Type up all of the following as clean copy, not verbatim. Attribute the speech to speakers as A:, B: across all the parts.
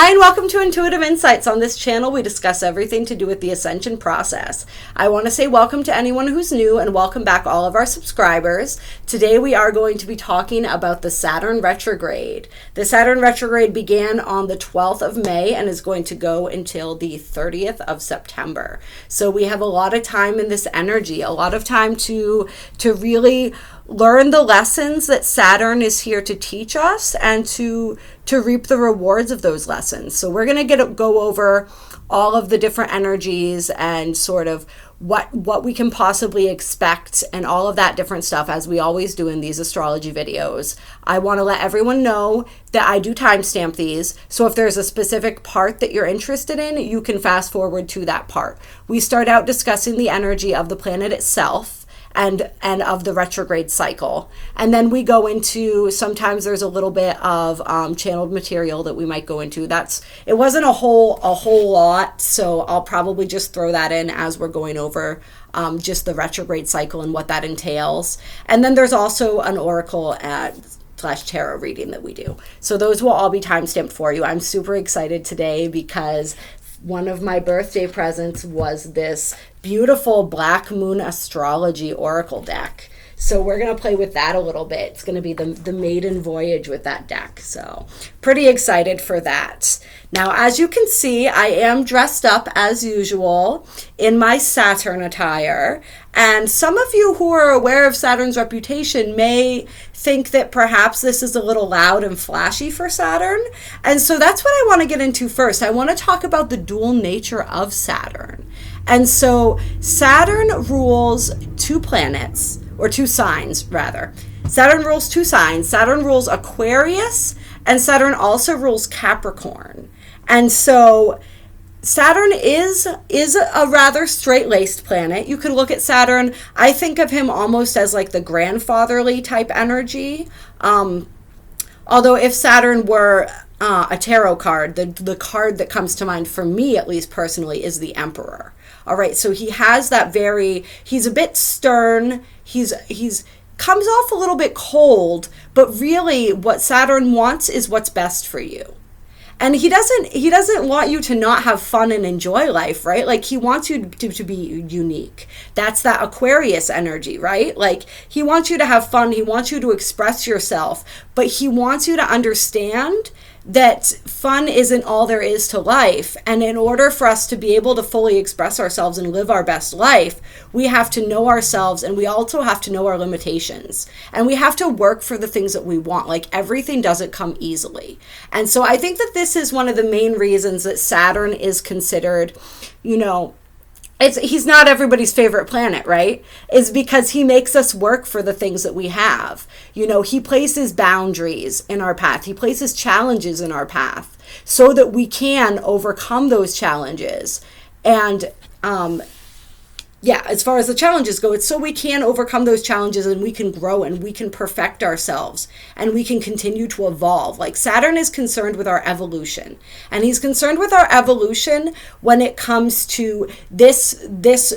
A: Hi and welcome to Intuitive Insights. On this channel, we discuss everything to do with the Ascension process. I want to say welcome to anyone who's new and welcome back all of our subscribers. Today we are going to be talking about the Saturn Retrograde. The Saturn Retrograde began on the 12th of May and is going to go until the 30th of September. So we have a lot of time in this energy, a lot of time to really learn the lessons that Saturn is here to teach us and to reap the rewards of those lessons. So we're going to go over all of the different energies and sort of what we can possibly expect and all of that different stuff, as we always do in these astrology videos. I want to let everyone know that I do timestamp these, so if there's a specific part that you're interested in, you can fast forward to that part. We start out discussing the energy of the planet itself and of the retrograde cycle, and then we go into, sometimes there's a little bit of channeled material that we might go into. It wasn't a whole lot, so I'll probably just throw that in as we're going over just the retrograde cycle and what that entails. And then there's also an oracle / tarot reading that we do. So those will all be timestamped for you. I'm super excited today because one of my birthday presents was this beautiful Black Moon Astrology Oracle deck. So we're going to play with that a little bit. It's going to be the maiden voyage with that deck. So pretty excited for that. Now, as you can see, I am dressed up as usual in my Saturn attire. And some of you who are aware of Saturn's reputation may think that perhaps this is a little loud and flashy for Saturn. And so that's what I want to get into first. I want to talk about the dual nature of Saturn. And so Saturn rules two planets, or two signs rather. Saturn rules two signs. Saturn rules Aquarius, and Saturn also rules Capricorn. And so Saturn is a rather straight-laced planet. You could look at Saturn, I think of him almost as like the grandfatherly type energy. Although if Saturn were a tarot card, the card that comes to mind for me, at least personally, is the Emperor. All right, so he has that he's a bit stern, he's comes off a little bit cold, but really what Saturn wants is what's best for you. And he doesn't want you to not have fun and enjoy life, right? Like, he wants you to be unique. That's that Aquarius energy, right? Like, he wants you to have fun, he wants you to express yourself, but he wants you to understand that fun isn't all there is to life. And in order for us to be able to fully express ourselves and live our best life, we have to know ourselves, and we also have to know our limitations. And we have to work for the things that we want. Like, everything doesn't come easily. And so I think that this is one of the main reasons that Saturn is considered, he's not everybody's favorite planet, right? Is because he makes us work for the things that we have. He places boundaries in our path. He places challenges in our path so that we can overcome those challenges. And as far as the challenges go, it's so we can overcome those challenges and we can grow and we can perfect ourselves and we can continue to evolve. Like, Saturn is concerned with our evolution, and he's concerned with our evolution when it comes to this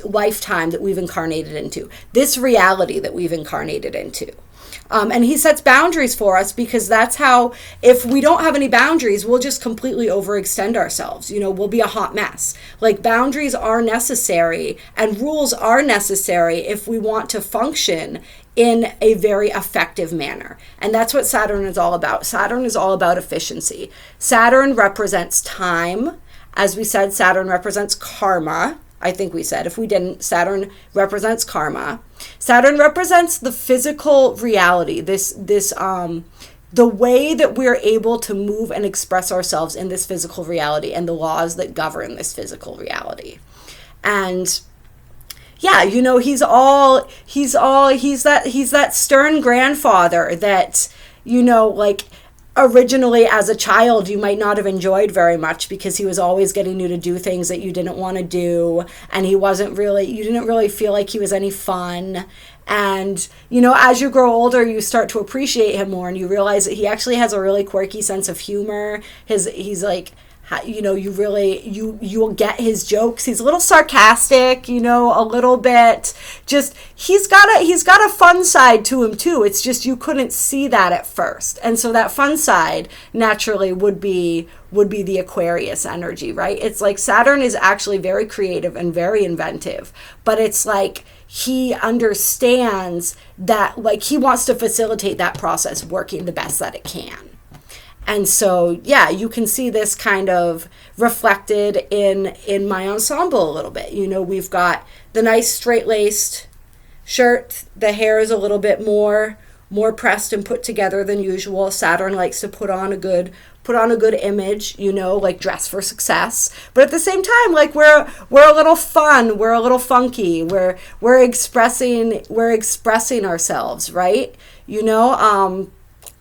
A: lifetime that we've incarnated into, this reality that we've incarnated into. And he sets boundaries for us because that's how, if we don't have any boundaries, we'll just completely overextend ourselves. We'll be a hot mess. Like, boundaries are necessary and rules are necessary if we want to function in a very effective manner. And that's what Saturn is all about. Saturn is all about efficiency. Saturn represents time. As we said, Saturn represents karma. I think we said, if we didn't, Saturn represents karma. Saturn represents the physical reality, the way that we're able to move and express ourselves in this physical reality and the laws that govern this physical reality. And he's that stern grandfather that, originally as a child you might not have enjoyed very much because he was always getting you to do things that you didn't want to do, and you didn't really feel like he was any fun. And as you grow older, you start to appreciate him more, and you realize that he actually has a really quirky sense of humor. He's like you really, you will get his jokes. He's a little sarcastic, a little bit, just, he's got a fun side to him too. It's just, you couldn't see that at first. And so that fun side naturally would be the Aquarius energy, right? It's like Saturn is actually very creative and very inventive, but it's like, he understands that, like, he wants to facilitate that process working the best that it can. And so, yeah, you can see this kind of reflected in my ensemble a little bit. We've got the nice straight-laced shirt. The hair is a little bit more pressed and put together than usual. Saturn likes to put on a good image, like dress for success. But at the same time, like we're a little fun, we're a little funky, we're expressing ourselves, right?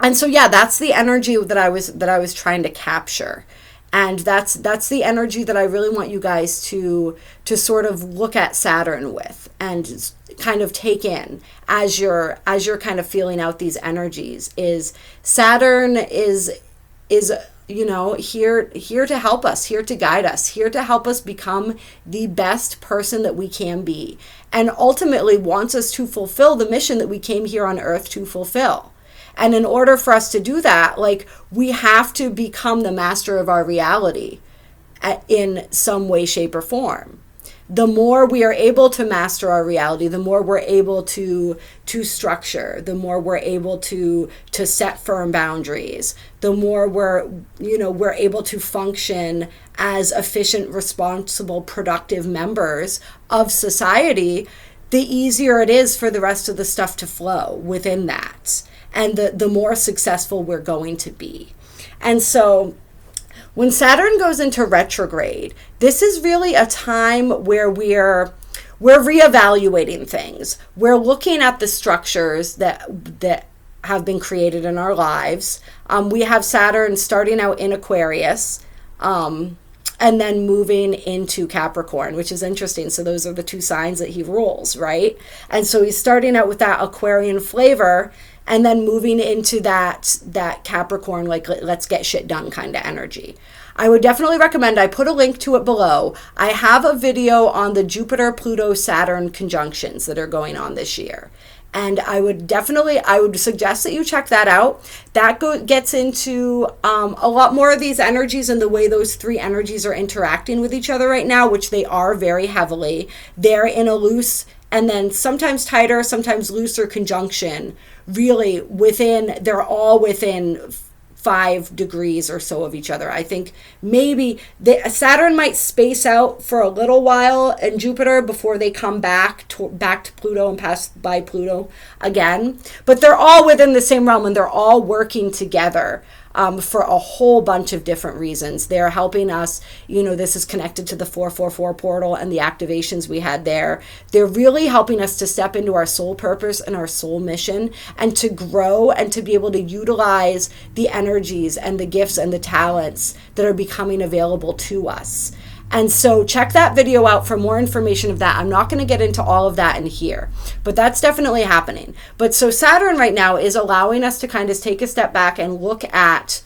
A: And so, yeah, that's the energy that I was trying to capture. And that's the energy that I really want you guys to sort of look at Saturn with and kind of take in as you're kind of feeling out these energies. Is Saturn is here to help us, here to guide us, here to help us become the best person that we can be, and ultimately wants us to fulfill the mission that we came here on Earth to fulfill. And in order for us to do that, like, we have to become the master of our reality in some way, shape, or form. The more we are able to master our reality, the more we're able to structure, the more we're able to set firm boundaries, the more we're able to function as efficient, responsible, productive members of society, the easier it is for the rest of the stuff to flow within that. And the more successful we're going to be. And so when Saturn goes into retrograde, this is really a time where we're reevaluating things. We're looking at the structures that have been created in our lives. We have Saturn starting out in Aquarius, and then moving into Capricorn, which is interesting. So those are the two signs that he rules, right? And so he's starting out with that Aquarian flavor, and then moving into that Capricorn, like, let's get shit done kind of energy. I would definitely recommend, I put a link to it below. I have a video on the Jupiter, Pluto, Saturn conjunctions that are going on this year. And I would suggest that you check that out. That gets into a lot more of these energies and the way those three energies are interacting with each other right now, which they are very heavily. They're in a loose and then sometimes tighter, sometimes looser conjunction. Really, they're all within 5 degrees or so of each other. I think maybe Saturn might space out for a little while and Jupiter before they come back to Pluto and pass by Pluto again. But they're all within the same realm and they're all working together for a whole bunch of different reasons. They're helping us, this is connected to the 444 portal and the activations we had there. They're really helping us to step into our soul purpose and our soul mission and to grow and to be able to utilize the energies and the gifts and the talents that are becoming available to us. And so check that video out for more information of that. I'm not going to get into all of that in here, but that's definitely happening. But so Saturn right now is allowing us to kind of take a step back and look at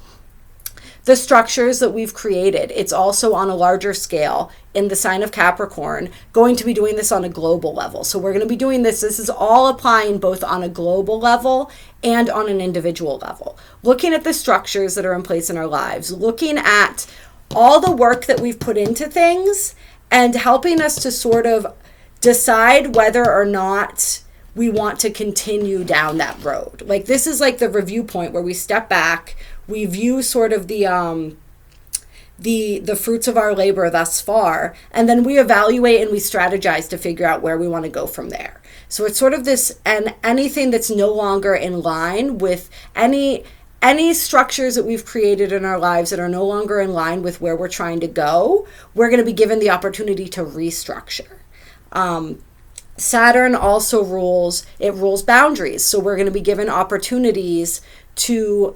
A: the structures that we've created. It's also on a larger scale in the sign of Capricorn, going to be doing this on a global level. So we're going to be doing this. This is all applying both on a global level and on an individual level. Looking at the structures that are in place in our lives, looking at all the work that we've put into things and helping us to sort of decide whether or not we want to continue down that road. Like, this is like the review point where we step back, we view sort of the fruits of our labor thus far, and then we evaluate and we strategize to figure out where we want to go from there. So it's sort of this, and anything that's no longer in line with any structures that we've created in our lives that are no longer in line with where we're trying to go, we're going to be given the opportunity to restructure. Saturn also rules boundaries. So we're going to be given opportunities to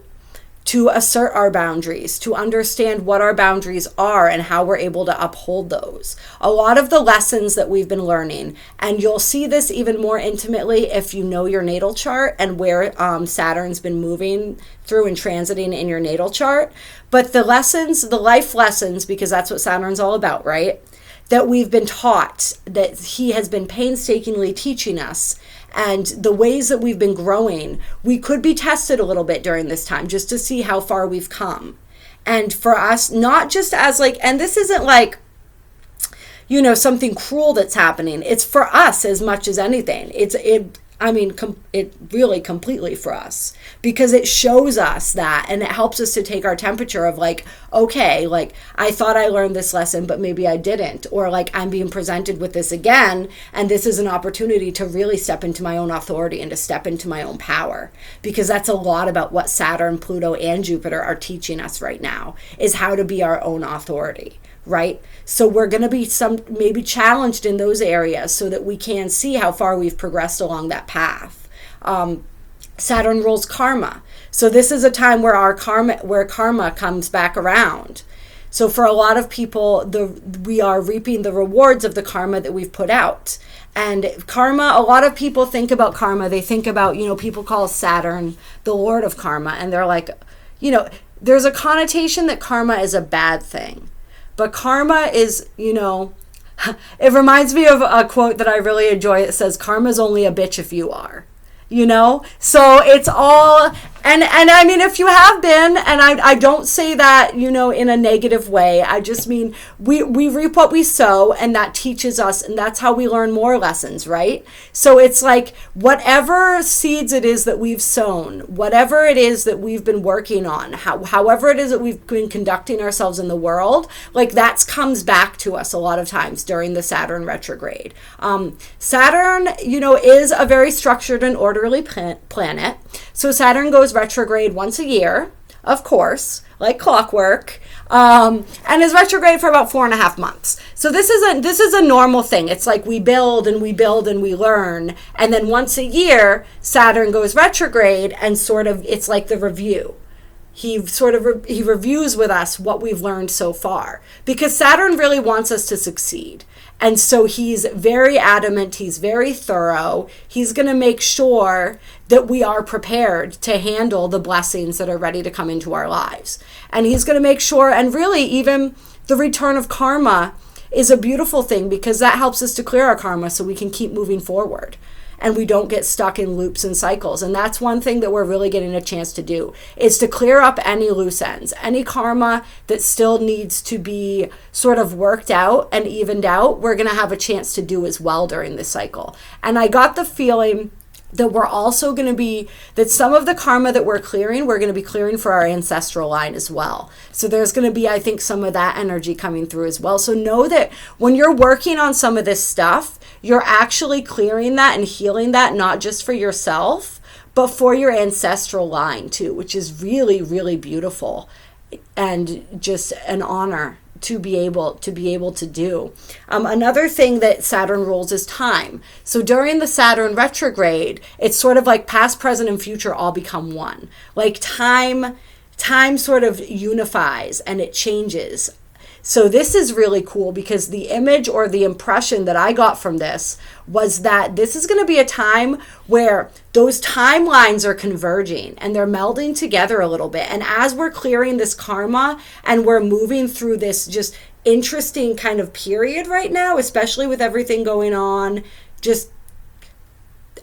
A: to assert our boundaries, to understand what our boundaries are and how we're able to uphold those. A lot of the lessons that we've been learning, and you'll see this even more intimately if you know your natal chart and where Saturn's been moving through and transiting in your natal chart. But the lessons, the life lessons, because that's what Saturn's all about, right? That we've been taught, that he has been painstakingly teaching us, and the ways that we've been growing, we could be tested a little bit during this time just to see how far we've come. And for us, not just as like, and this isn't like, you know, something cruel that's happening. It's for us as much as anything. It really completely for us, because it shows us that, and it helps us to take our temperature of like, okay, like I thought I learned this lesson, but maybe I didn't, or like I'm being presented with this again, and this is an opportunity to really step into my own authority and to step into my own power, because that's a lot about what Saturn, Pluto, and Jupiter are teaching us right now, is how to be our own authority. Right? So we're going to be maybe challenged in those areas so that we can see how far we've progressed along that path. Saturn rules karma. So this is a time where karma comes back around. So for a lot of people, we are reaping the rewards of the karma that we've put out. And karma, a lot of people think about karma. They think about, you know, people call Saturn the Lord of karma. And they're like, you know, there's a connotation that karma is a bad thing. But karma is, you know, it reminds me of a quote that I really enjoy. It says, karma's only a bitch if you are, you know? So it's all, and I mean, if you have been, and I don't say that, you know, in a negative way. I just mean, we reap what we sow, and that teaches us, and that's how we learn more lessons, right? So it's like, whatever seeds it is that we've sown, whatever it is that we've been working on, however it is that we've been conducting ourselves in the world, like that comes back to us a lot of times during the Saturn retrograde. Saturn, you know, is a very structured and orderly planet. So Saturn goes retrograde once a year, of course, like clockwork, and is retrograde for about 4.5 months. So this is a normal thing. It's like we build and we build and we learn, and then once a year Saturn goes retrograde, and sort of it's like the review. He reviews with us what we've learned so far, because Saturn really wants us to succeed. And so he's very adamant, he's very thorough. He's going to make sure that we are prepared to handle the blessings that are ready to come into our lives. And he's going to make sure, and really even the return of karma is a beautiful thing, because that helps us to clear our karma so we can keep moving forward and we don't get stuck in loops and cycles. And that's one thing that we're really getting a chance to do, is to clear up any loose ends, any karma that still needs to be sort of worked out and evened out. We're going to have a chance to do as well during this cycle. And I got the feeling that we're also going to be, that some of the karma that we're going to be clearing for our ancestral line as well. So there's going to be, I think, some of that energy coming through as well. So know that when you're working on some of this stuff, you're actually clearing that and healing that, not just for yourself, but for your ancestral line too, which is really, really beautiful and just an honor to be able to do. Another thing that Saturn rules is time. So during the Saturn retrograde, it's sort of like past, present, and future all become one. Like time sort of unifies and it changes. So this is really cool, because the image or the impression that I got from this was that this is going to be a time where those timelines are converging and they're melding together a little bit. And as we're clearing this karma and we're moving through this just interesting kind of period right now, especially with everything going on, just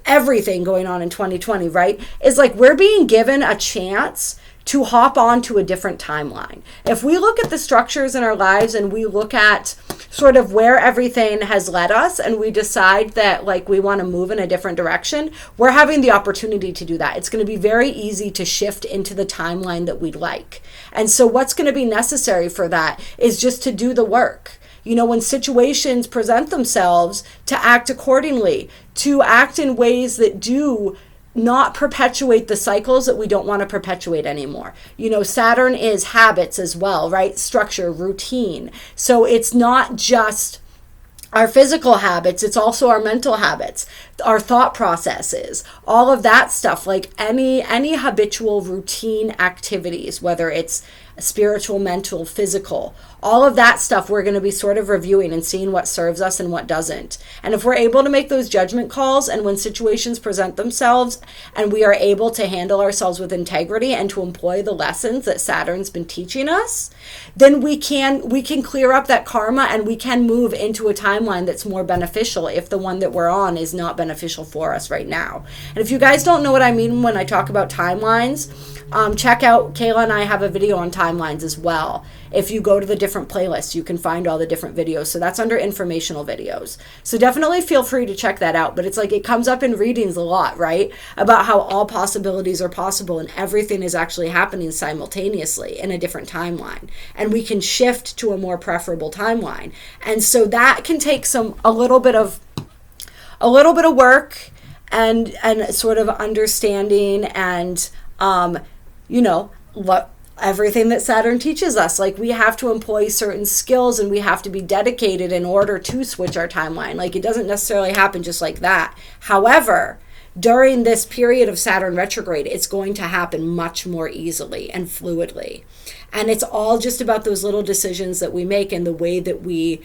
A: everything going on in 2020, right? Is like we're being given a chance to hop on to a different timeline. If we look at the structures in our lives and we look at sort of where everything has led us, and we decide that like we want to move in a different direction, we're having the opportunity to do that. It's going to be very easy to shift into the timeline that we'd like. And so what's going to be necessary for that is just to do the work. You know, when situations present themselves, to act accordingly, to act in ways that do not perpetuate the cycles that we don't want to perpetuate anymore. You know, Saturn is habits as well, right? Structure, routine. So it's not just our physical habits, it's also our mental habits, our thought processes, all of that stuff, like any habitual routine activities, whether it's spiritual, mental, physical, all of that stuff we're going to be sort of reviewing and seeing what serves us and what doesn't. And if we're able to make those judgment calls, and when situations present themselves and we are able to handle ourselves with integrity and to employ the lessons that Saturn's been teaching us, then we can clear up that karma, and we can move into a timeline that's more beneficial if the one that we're on is not beneficial for us right now. And if you guys don't know what I mean when I talk about timelines, check out, Kayla and I have a video on timelines as well. If you go to the different playlists, you can find all the different videos. So that's under informational videos. So definitely feel free to check that out. But it's like, it comes up in readings a lot, right? About how all possibilities are possible and everything is actually happening simultaneously in a different timeline. And we can shift to a more preferable timeline. And so that can take a little bit of work and sort of understanding and everything that Saturn teaches us. Like, we have to employ certain skills and we have to be dedicated in order to switch our timeline. Like, it doesn't necessarily happen just like that. However, during this period of Saturn retrograde, it's going to happen much more easily and fluidly. And it's all just about those little decisions that we make and the way that we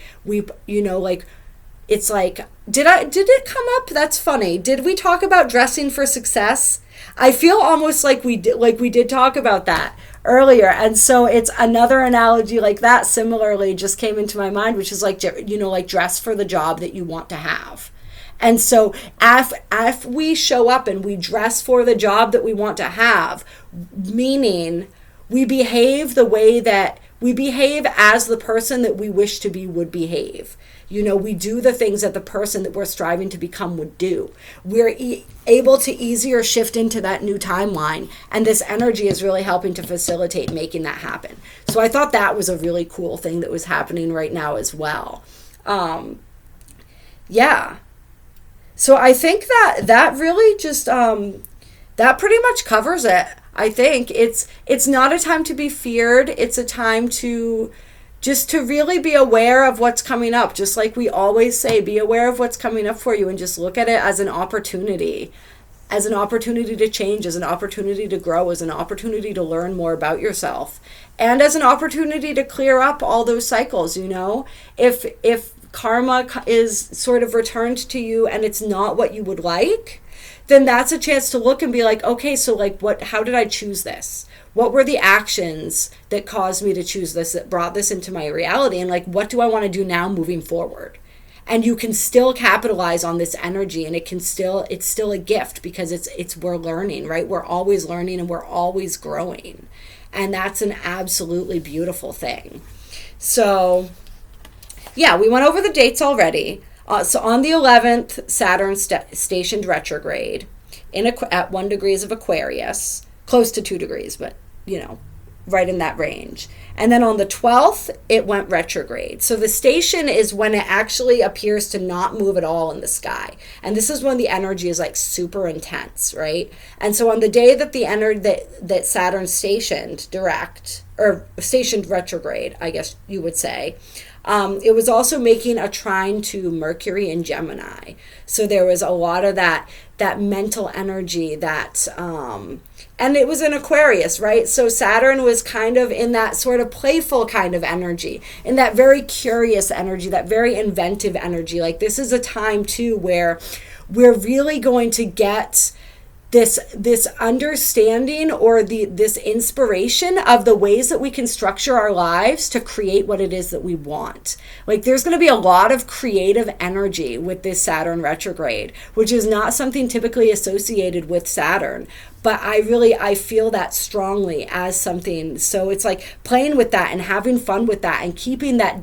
A: it's like, did it come up? That's funny. Did we talk about dressing for success? I feel almost like we did talk about that earlier. And so it's another analogy like that similarly just came into my mind, which is like, like dress for the job that you want to have. And so if we show up and we dress for the job that we want to have, meaning we behave the way that we behave as the person that we wish to be would behave. We do the things that the person that we're striving to become would do. We're able to easier shift into that new timeline. And this energy is really helping to facilitate making that happen. So I thought that was a really cool thing that was happening right now as well. Yeah. So I think that really just, that pretty much covers it. I think it's not a time to be feared. It's a time to really be aware of what's coming up. Just like we always say, be aware of what's coming up for you and just look at it as an opportunity to change, as an opportunity to grow, as an opportunity to learn more about yourself, and as an opportunity to clear up all those cycles. If karma is sort of returned to you and it's not what you would like, then that's a chance to look and be like, okay, so like how did I choose this? What were the actions that caused me to choose this, that brought this into my reality? And like, what do I want to do now moving forward? And you can still capitalize on this energy, and it's still a gift, because we're learning, right? We're always learning and we're always growing. And that's an absolutely beautiful thing. So yeah, we went over the dates already. So on the 11th, Saturn stationed retrograde at 1 degrees of Aquarius, close to 2 degrees, but right in that range. And then on the 12th, it went retrograde. So the station is when it actually appears to not move at all in the sky. And this is when the energy is like super intense, right? And so on the day that that Saturn stationed stationed retrograde, I guess you would say, it was also making a trine to Mercury in Gemini. So there was a lot of that mental energy and it was in Aquarius, right? So Saturn was kind of in that sort of playful kind of energy, in that very curious energy, that very inventive energy. Like, this is a time too where we're really going to get this understanding or this inspiration of the ways that we can structure our lives to create what it is that we want. Like, there's going to be a lot of creative energy with this Saturn retrograde, which is not something typically associated with Saturn. But I feel that strongly as something. So it's like playing with that and having fun with that and keeping that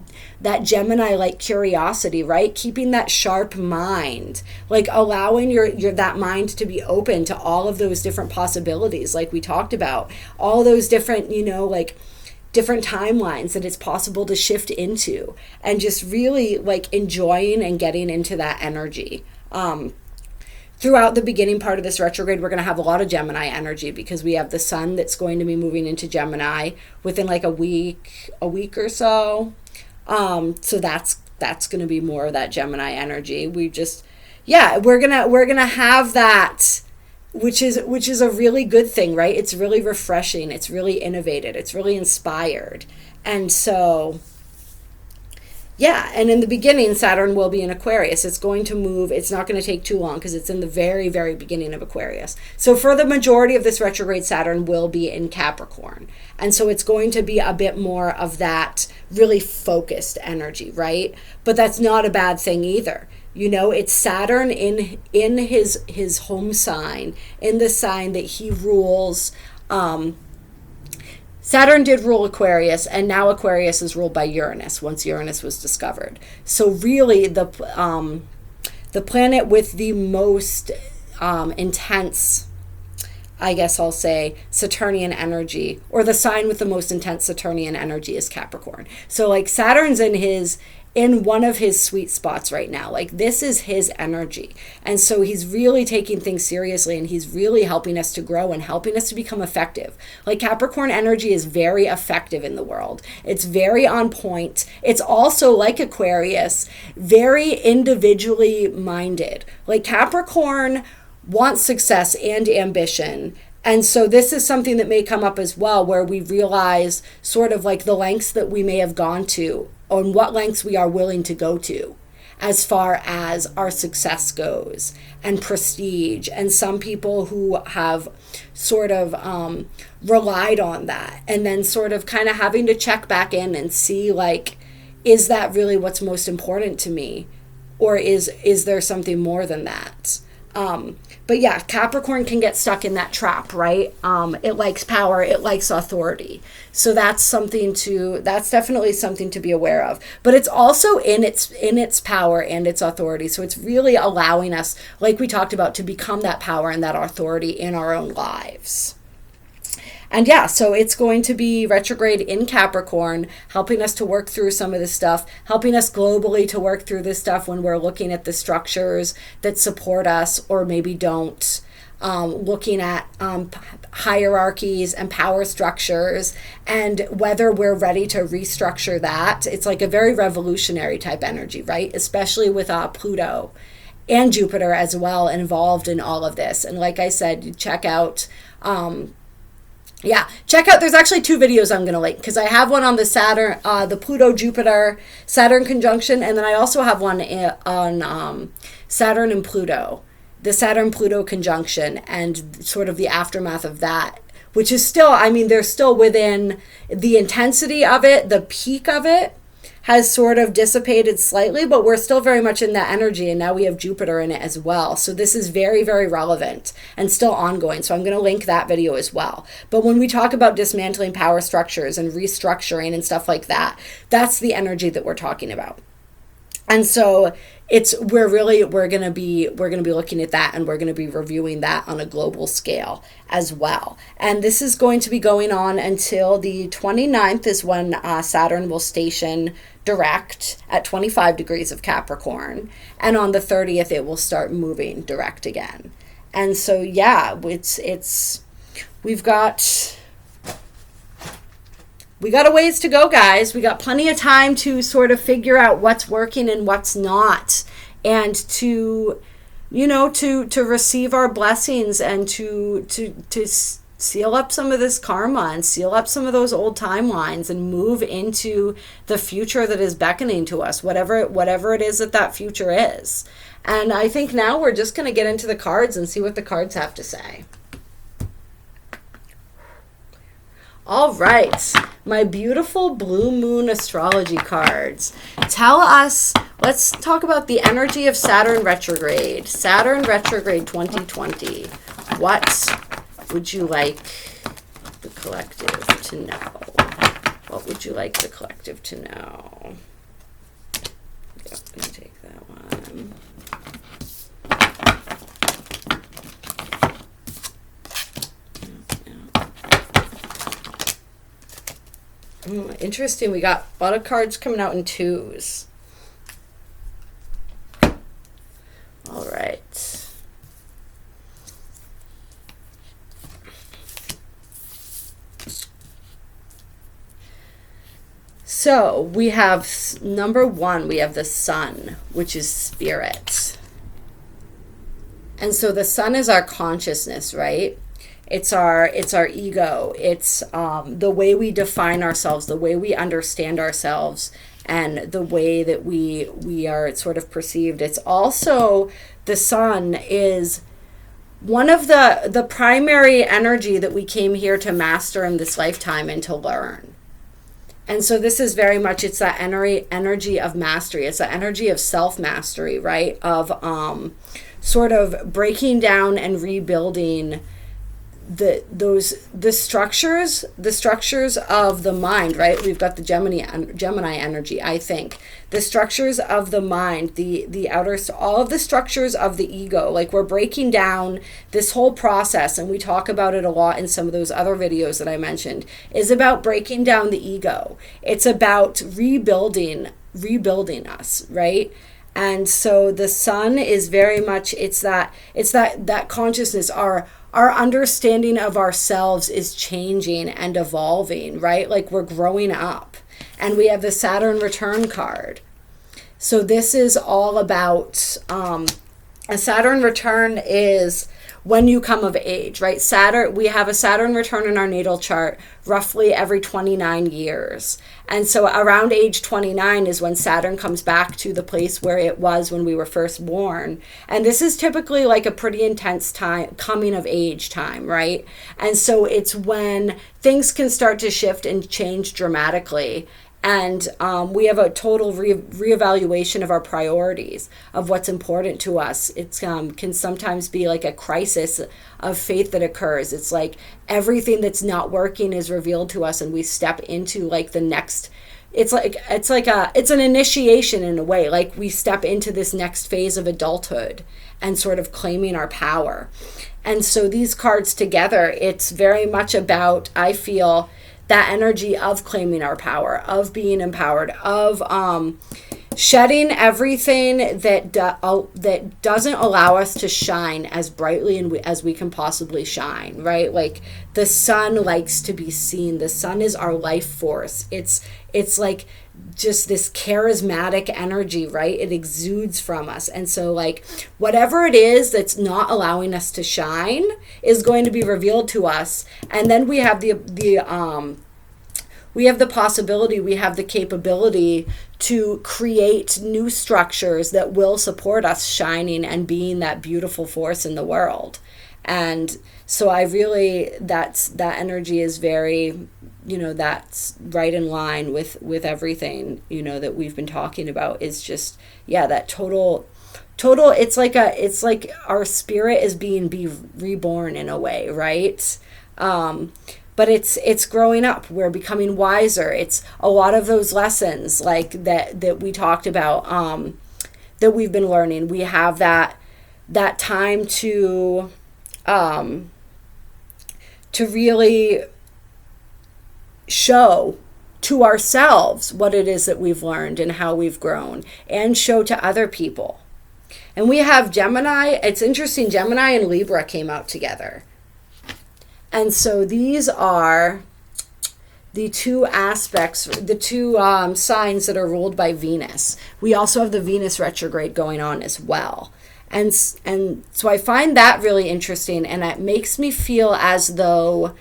A: Gemini-like curiosity, right? Keeping that sharp mind, like allowing your that mind to be open to all of those different possibilities, like we talked about, all those different, like different timelines that it's possible to shift into, and just really like enjoying and getting into that energy. Throughout the beginning part of this retrograde, we're going to have a lot of Gemini energy, because we have the sun that's going to be moving into Gemini within like a week or so. So that's that's going to be more of that Gemini energy. We just, yeah, we're gonna have that, which is a really good thing, right? It's really refreshing. It's really innovative. It's really inspired. And so, yeah, and in the beginning, Saturn will be in Aquarius. It's going to move. It's not going to take too long because it's in the very, very beginning of Aquarius. So for the majority of this retrograde, Saturn will be in Capricorn. And so it's going to be a bit more of that really focused energy, right? But that's not a bad thing either. You know, it's Saturn in his home sign, in the sign that he rules. Saturn did rule Aquarius, and now Aquarius is ruled by Uranus once Uranus was discovered. So really, the planet with the most intense, I guess I'll say, Saturnian energy, or the sign with the most intense Saturnian energy, is Capricorn. So like Saturn's in one of his sweet spots right now. Like this is his energy. And so he's really taking things seriously, and he's really helping us to grow and helping us to become effective. Like Capricorn energy is very effective in the world. It's very on point. It's also, like Aquarius, very individually minded. Like Capricorn wants success and ambition. And so this is something that may come up as well, where we realize sort of like the lengths that we may have gone to, on what lengths we are willing to go to as far as our success goes, and prestige. And some people who have sort of relied on that, and then sort of kind of having to check back in and see, like, is that really what's most important to me? Or is there something more than that? But yeah, Capricorn can get stuck in that trap, right? It likes power, it likes authority. So that's definitely something to be aware of. But it's also in its power and its authority. So it's really allowing us, like we talked about, to become that power and that authority in our own lives. And yeah, so it's going to be retrograde in Capricorn, helping us to work through some of this stuff, helping us globally to work through this stuff when we're looking at the structures that support us or maybe don't, looking at hierarchies and power structures, and whether we're ready to restructure that. It's like a very revolutionary type energy, right? Especially with Pluto and Jupiter as well involved in all of this. And like I said, check out... there's actually 2 videos I'm going to link, because I have one on the Saturn, the Pluto-Jupiter Saturn conjunction, and then I also have one on Saturn and Pluto, the Saturn-Pluto conjunction, and sort of the aftermath of that, which is still, I mean, they're still within the intensity of it. The peak of it has sort of dissipated slightly, but we're still very much in that energy, and now we have Jupiter in it as well. So this is very, very relevant and still ongoing. So I'm going to link that video as well. But when we talk about dismantling power structures and restructuring and stuff like that, that's the energy that we're talking about. And so we're going to be looking at that, and we're going to be reviewing that on a global scale as well. And this is going to be going on until the 29th is when Saturn will station direct at 25 degrees of Capricorn. And on the 30th, it will start moving direct again. And so, yeah, we've got a ways to go, guys. We got plenty of time to sort of figure out what's working and what's not, and to receive our blessings, and to seal up some of this karma and seal up some of those old timelines and move into the future that is beckoning to us, whatever it is that future is. And I think now we're just going to get into the cards and see what the cards have to say. All right, my beautiful blue moon astrology cards. Tell us, let's talk about the energy of Saturn retrograde. Saturn retrograde 2020. What would you like the collective to know? What would you like the collective to know? Yep, let me take that one. Interesting. We got a lot of cards coming out in 2s. All right. So we have number one, we have the sun, which is spirit. And so the sun is our consciousness, right? It's our ego. It's the way we define ourselves, the way we understand ourselves, and the way that we are sort of perceived. It's also, the sun is one of the primary energy that we came here to master in this lifetime and to learn. And so this is very much, it's that energy of mastery. It's that energy of self-mastery, right? Of sort of breaking down and rebuilding the structures of the mind, right? We've got the Gemini energy, I think. The structures of the mind, the outer, all of the structures of the ego, like we're breaking down this whole process, and we talk about it a lot in some of those other videos that I mentioned, is about breaking down the ego. It's about rebuilding us, right? And so the sun is very much, it's that consciousness, our understanding of ourselves is changing and evolving, right? Like we're growing up. And we have the Saturn return card. So this is all about, a Saturn return is when you come of age, right? We have a Saturn return in our natal chart roughly every 29 years. And so around age 29 is when Saturn comes back to the place where it was when we were first born. And this is typically like a pretty intense time, coming of age time, right? And so it's when things can start to shift and change dramatically. And we have a total reevaluation of our priorities, of what's important to us. It can sometimes be like a crisis of faith that occurs. It's like everything that's not working is revealed to us, and we step into like the next. It's an initiation in a way. Like we step into this next phase of adulthood and sort of claiming our power. And so these cards together, it's very much about, I feel, that energy of claiming our power, of being empowered, of shedding everything that doesn't allow us to shine as brightly as we can possibly shine, right? Like the sun likes to be seen. The sun is our life force. It's like just this charismatic energy, right? It exudes from us. And so like whatever it is that's not allowing us to shine is going to be revealed to us. And then we have the possibility, we have the capability to create new structures that will support us shining and being that beautiful force in the world. And so that energy is very, that's right in line with everything, that we've been talking about, is just, that total, it's like our spirit is being reborn in a way, right? But it's growing up. We're becoming wiser. It's a lot of those lessons like that we talked about, that we've been learning. We have that time to really show to ourselves what it is that we've learned and how we've grown, and show to other people. And we have Gemini. It's interesting, Gemini and Libra came out together. And so these are the two aspects, the two signs that are ruled by Venus. We also have the Venus retrograde going on as well. And so I find that really interesting, and it makes me feel as though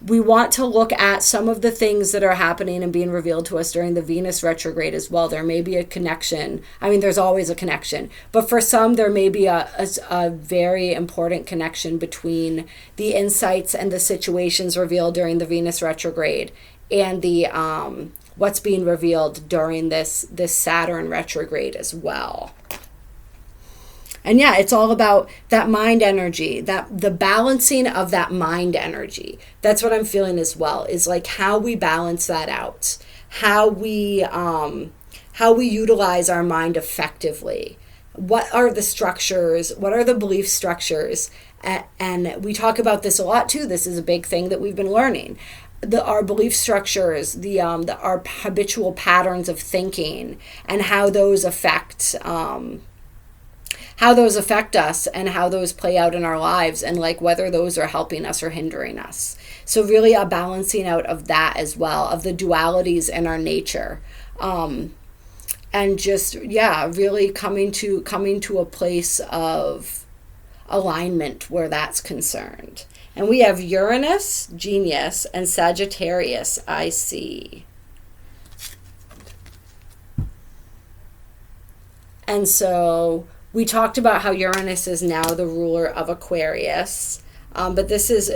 A: we want to look at some of the things that are happening and being revealed to us during the Venus retrograde as well. There may be a connection. I mean, there's always a connection. But for some, there may be a very important connection between the insights and the situations revealed during the Venus retrograde and the what's being revealed during this Saturn retrograde as well. And it's all about that mind energy, that the balancing of that mind energy. That's what I'm feeling as well, is like how we balance that out, how we utilize our mind effectively. What are the structures? What are the belief structures? And we talk about this a lot too. This is a big thing that we've been learning. Our belief structures, our habitual patterns of thinking, and how those affect affect us and how those play out in our lives, and like whether those are helping us or hindering us. So really a balancing out of that as well, of the dualities in our nature. And just, really coming to a place of alignment where that's concerned. And we have Uranus, Genius, and Sagittarius, I see. And so we talked about how Uranus is now the ruler of Aquarius, but this is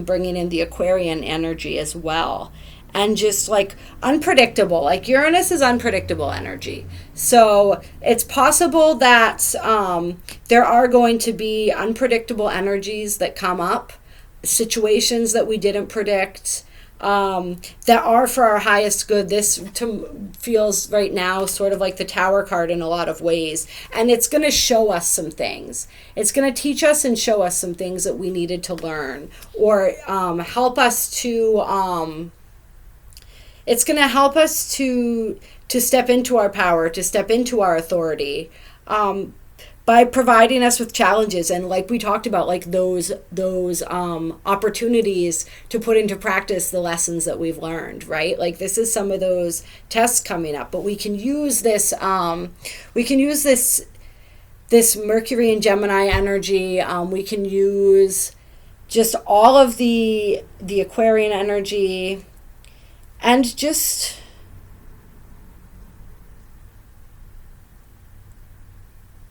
A: bringing in the Aquarian energy as well. And just like unpredictable, like Uranus is unpredictable energy. So it's possible that there are going to be unpredictable energies that come up, situations that we didn't predict, that are for our highest good. This feels right now sort of like the Tower card in a lot of ways. And it's going to show us some things. It's going to teach us and show us some things that we needed to learn, or help us to... it's going to help us to step into our power, to step into our authority, by providing us with challenges. And like we talked about, like those opportunities to put into practice the lessons that we've learned, right? Like this is some of those tests coming up, but we can use this, this Mercury and Gemini energy. We can use just all of the Aquarian energy, and just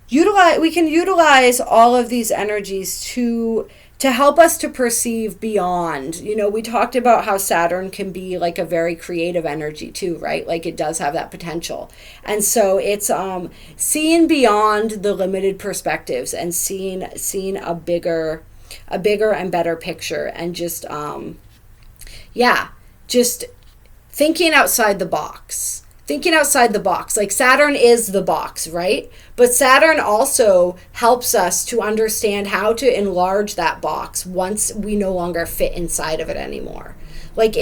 A: utilize all of these energies to help us to perceive beyond. You know, we talked about how Saturn can be like a very creative energy too, right? Like it does have that potential. And so it's seeing beyond the limited perspectives and seeing a bigger and better picture, and just just thinking outside the box. Like Saturn is the box, right? But Saturn also helps us to understand how to enlarge that box once we no longer fit inside of it anymore. Like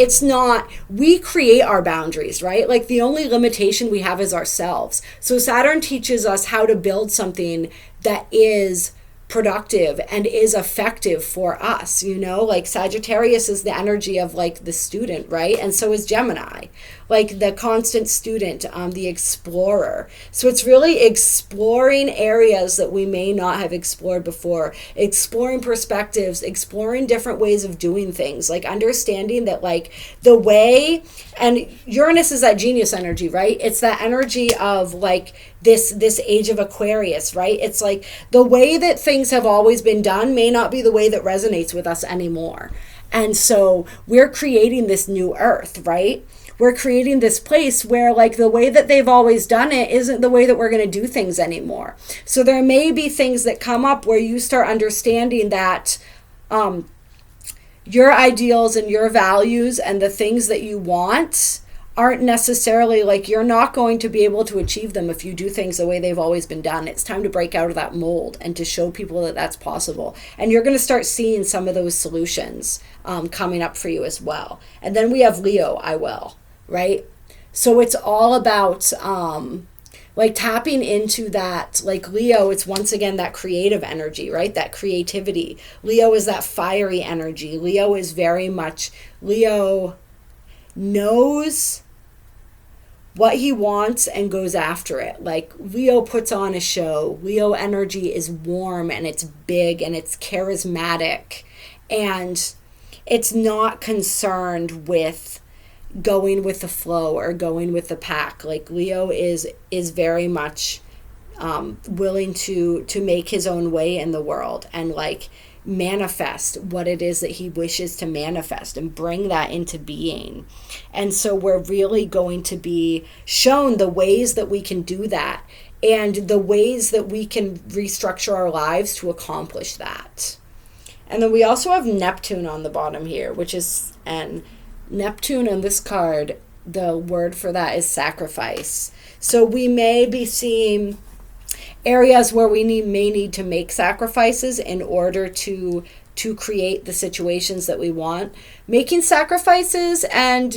A: we create our boundaries, right? Like the only limitation we have is ourselves. So Saturn teaches us how to build something that is productive and is effective for us, you know? Like Sagittarius is the energy of like the student, right? And so is Gemini, like the constant student, the explorer. So it's really exploring areas that we may not have explored before, exploring perspectives, exploring different ways of doing things, like understanding that like the way, and Uranus is that genius energy, right? It's that energy of like this age of Aquarius, right? It's like the way that things have always been done may not be the way that resonates with us anymore. And so we're creating this new earth, right? We're creating this place where like the way that they've always done it isn't the way that we're going to do things anymore. So there may be things that come up where you start understanding that your ideals and your values and the things that you want aren't necessarily, like, you're not going to be able to achieve them if you do things the way they've always been done. It's time to break out of that mold and to show people that that's possible. And you're going to start seeing some of those solutions coming up for you as well. And then we have Leo, I will, right? So it's all about like tapping into that, like Leo, it's once again that creative energy, right? That creativity. Leo is that fiery energy. Leo is very much, Leo knows what he wants and goes after it. Like Leo puts on a show. Leo energy is warm and it's big and it's charismatic, and it's not concerned with going with the flow or going with the pack. Like Leo is very much willing to make his own way in the world and like manifest what it is that he wishes to manifest and bring that into being. And so we're really going to be shown the ways that we can do that and the ways that we can restructure our lives to accomplish that. And then we also have Neptune on the bottom here, which is, and Neptune on this card, the word for that is sacrifice. So we may be seeing areas where we may need to make sacrifices in order to create the situations that we want. Making sacrifices and,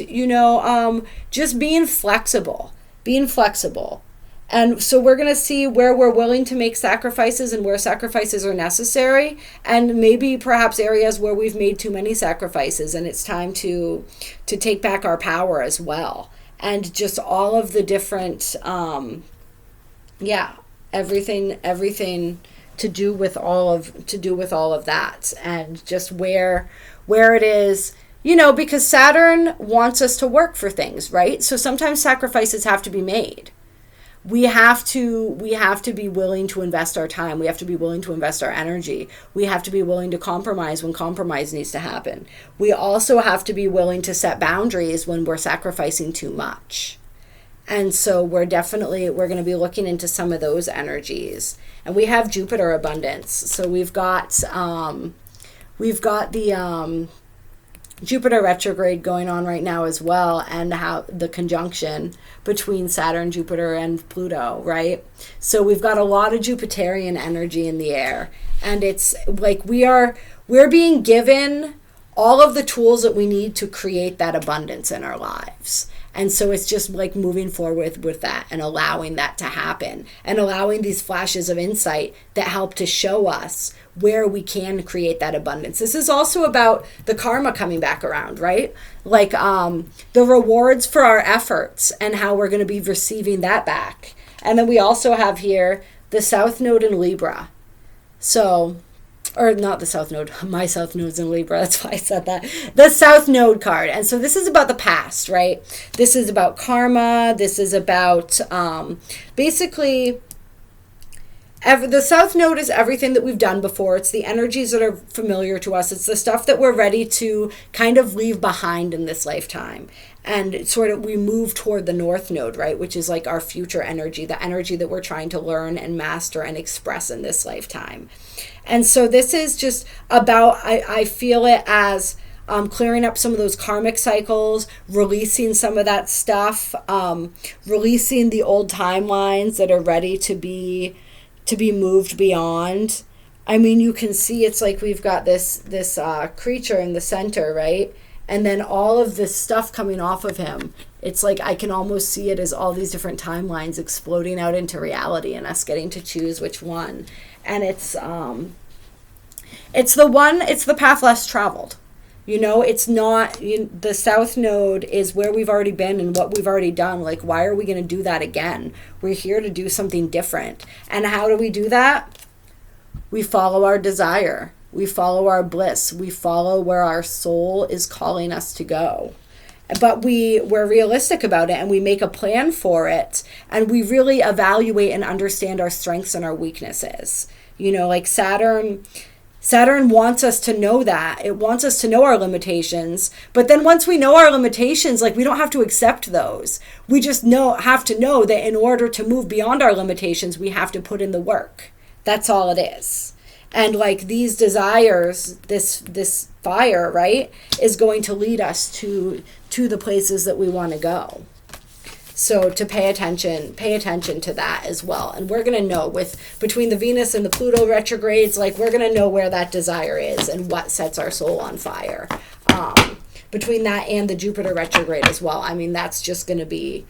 A: just being flexible. And so we're going to see where we're willing to make sacrifices and where sacrifices are necessary, and maybe perhaps areas where we've made too many sacrifices and it's time to take back our power as well. And just all of the different everything to do with all of that, and just where it is, because Saturn wants us to work for things, right? So sometimes sacrifices have to be made. We have to be willing to invest our time. We have to be willing to invest our energy. We have to be willing to compromise when compromise needs to happen. We also have to be willing to set boundaries when we're sacrificing too much. And so we're going to be looking into some of those energies. And we have Jupiter abundance. So we've got the Jupiter retrograde going on right now as well, and how the conjunction between Saturn, Jupiter, and Pluto, right? So we've got a lot of Jupiterian energy in the air, and it's like we're being given all of the tools that we need to create that abundance in our lives. And so it's just like moving forward with that and allowing that to happen, and allowing these flashes of insight that help to show us where we can create that abundance. This is also about the karma coming back around, right? Like the rewards for our efforts and how we're going to be receiving that back. And then we also have here the South Node in Libra. So, or not the South Node, my South Node's in Libra, that's why I said that. The South Node card. And so this is about the past, right? This is about karma. This is about basically... the South Node is everything that we've done before. It's the energies that are familiar to us. It's the stuff that we're ready to kind of leave behind in this lifetime. And sort of we move toward the North Node, right? Which is like our future energy, the energy that we're trying to learn and master and express in this lifetime. And so this is just about, I feel it as clearing up some of those karmic cycles, releasing some of that stuff, releasing the old timelines that are ready to be moved beyond. I mean, you can see it's like we've got this creature in the center, right? And then all of this stuff coming off of him. It's like I can almost see it as all these different timelines exploding out into reality and us getting to choose which one. And it's the path less traveled. It's not, the South Node is where we've already been and what we've already done. Like, why are we going to do that again? We're here to do something different. And how do we do that? We follow our desire. We follow our bliss. We follow where our soul is calling us to go. But we're realistic about it, and we make a plan for it, and we really evaluate and understand our strengths and our weaknesses. Like Saturn wants us to know that. It wants us to know our limitations. But then once we know our limitations, like we don't have to accept those. We just have to know that in order to move beyond our limitations, we have to put in the work. That's all it is. And like these desires, this fire, right, is going to lead us to the places that we want to go. So to pay attention to that as well. And we're going to know between the Venus and the Pluto retrogrades, like we're going to know where that desire is and what sets our soul on fire. Between that and the Jupiter retrograde as well. I mean, that's going to be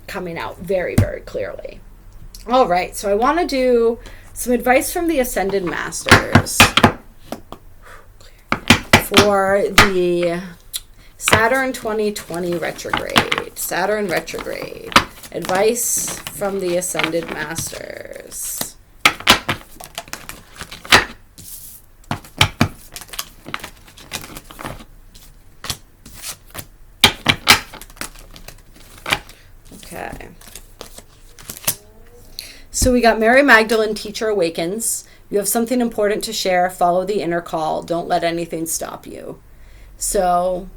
A: coming out very, very clearly. All right. So I want to do some advice from the Ascended Masters for the Saturn 2020 retrograde. Saturn retrograde. Advice from the Ascended Masters. Okay. So we got Mary Magdalene, Teacher Awakens. You have something important to share. Follow the inner call. Don't let anything stop you. So